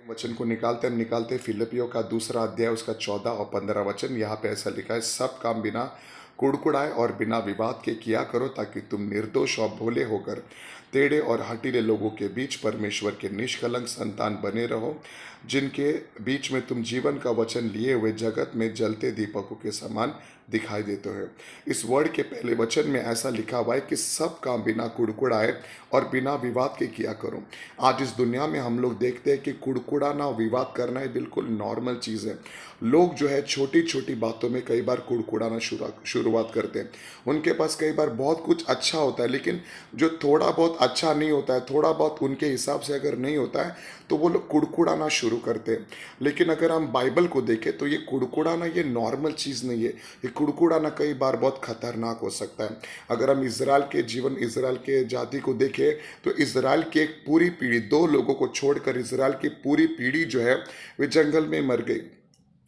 वचन को निकालते निकालते फिलिपियों का दूसरा अध्याय उसका 14 और 15 वचन यहाँ पे ऐसा लिखा है, सब काम बिना कुड़कुड़ाए और बिना विवाद के किया करो, ताकि तुम निर्दोष और भोले होकर टेढ़े और हठीले लोगों के बीच परमेश्वर के निष्कलंक संतान बने रहो, जिनके बीच में तुम जीवन का वचन लिए हुए जगत में जलते दीपकों के समान दिखाई देते हो। इस वर्ड के पहले वचन में ऐसा लिखा हुआ है कि सब काम बिना कुड़कुड़ाए और बिना विवाद के किया करो। आज इस दुनिया में हम लोग देखते हैं कि कुड़कुड़ाना और विवाद करना ये बिल्कुल नॉर्मल चीज़ है। लोग जो है छोटी छोटी बातों में कई बार कुड़कुड़ाना शुरुआत करते हैं। उनके पास कई बार बहुत कुछ अच्छा होता है, लेकिन जो थोड़ा बहुत अच्छा नहीं होता है, थोड़ा बहुत उनके हिसाब से अगर नहीं होता है, तो वो लोग कुड़कुड़ाना शुरू करते हैं। लेकिन अगर हम बाइबल को देखें तो ये कुड़कुड़ाना ये नॉर्मल चीज़ नहीं है। ये कुड़कुड़ाना कई बार बहुत खतरनाक हो सकता है। अगर हम इजराइल के जीवन, इजराइल के जाति को देखें तो इजराइल की एक पूरी पीढ़ी, 2 लोगों को छोड़कर इजराइल की पूरी पीढ़ी जो है वे जंगल में मर गई।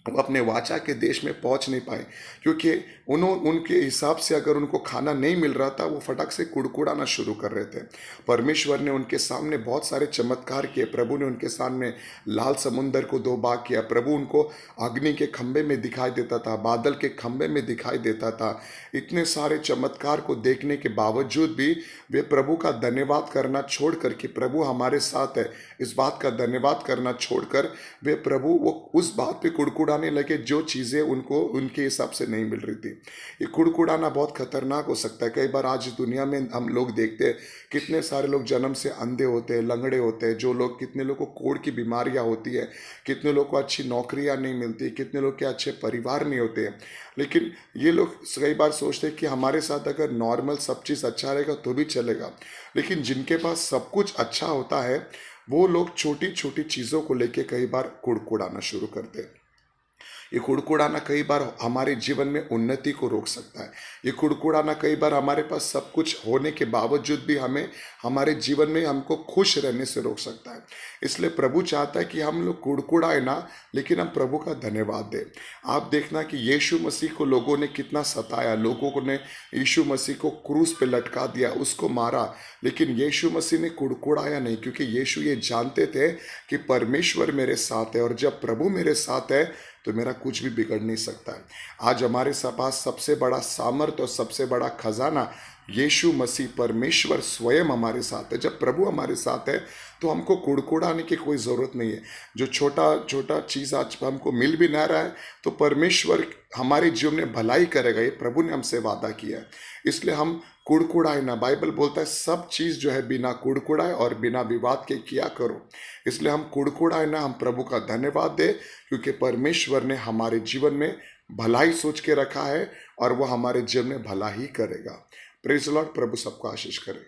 वो अपने वाचा के देश में पहुंच नहीं पाए, क्योंकि उनके हिसाब से अगर उनको खाना नहीं मिल रहा था, वो फटक से कुड़कुड़ाना शुरू कर रहे थे। परमेश्वर ने उनके सामने बहुत सारे चमत्कार किए। प्रभु ने उनके सामने लाल समुंदर को 2 भाग किया। प्रभु उनको अग्नि के खंभे में दिखाई देता था, बादल के खंभे में दिखाई देता था। इतने सारे चमत्कार को देखने के बावजूद भी वे प्रभु का धन्यवाद करना छोड़कर कि प्रभु हमारे साथ है, इस बात का धन्यवाद करना छोड़कर वे प्रभु वो उस बात पे कुड़कुड़ाने लगे जो चीज़ें उनको उनके हिसाब से नहीं मिल रही थी। ये कुड़कुड़ाना बहुत खतरनाक हो सकता है। कई बार आज दुनिया में हम लोग देखते हैं कितने सारे लोग जन्म से अंधे होते हैं, लंगड़े होते हैं, जो लोग, कितने लोगों को कोढ़ की बीमारियां होती है, कितने लोगों को अच्छी नौकरियां नहीं मिलती, कितने लोग के अच्छे परिवार नहीं होते हैं। लेकिन ये लोग कई बार सोचते हैं कि हमारे साथ अगर नॉर्मल सब चीज़ अच्छा रहेगा तो भी चलेगा। लेकिन जिनके पास सब कुछ अच्छा होता है, वो लोग छोटी छोटी चीज़ों को लेके कई बार कुड़कुड़ाना शुरू करते हैं। ये कुड़कुड़ाना कई बार हमारे जीवन में उन्नति को रोक सकता है। ये कुड़कुड़ाना कई बार हमारे पास सब कुछ होने के बावजूद भी हमें हमारे जीवन में हमको खुश रहने से रोक सकता है। इसलिए प्रभु चाहता है कि हम लोग कुड़कुड़ाए ना, लेकिन हम प्रभु का धन्यवाद दें। आप देखना कि यीशु मसीह को लोगों ने कितना सताया, लोगों ने यीशु मसीह को क्रूस पे लटका दिया, उसको मारा, लेकिन यीशु मसीह ने कुड़कुड़ाया नहीं, क्योंकि यीशु ये जानते थे कि परमेश्वर मेरे साथ है, और जब प्रभु मेरे साथ है तो मेरा कुछ भी बिगड़ नहीं सकता है। आज हमारे पास सबसे बड़ा सामर्थ और सबसे बड़ा खजाना यीशु मसीह, परमेश्वर स्वयं हमारे साथ है। जब प्रभु हमारे साथ है तो हमको कुड़कुड़ाने की कोई ज़रूरत नहीं है। जो छोटा छोटा चीज़ आज हमको मिल भी ना रहा है, तो परमेश्वर हमारे जीवन में भलाई करेगा, ये प्रभु ने हमसे वादा किया है। इसलिए हम कुड़कुड़ाए ना। बाइबल बोलता है सब चीज़ जो है बिना कुड़कुड़ाए और बिना विवाद के किया करो। इसलिए हम कुड़कुड़ाए ना, हम प्रभु का धन्यवाद दें, क्योंकि परमेश्वर ने हमारे जीवन में भलाई सोच के रखा है और वह हमारे जीवन में भला ही करेगा। Praise the Lord. प्रभु सबको आशीष करे।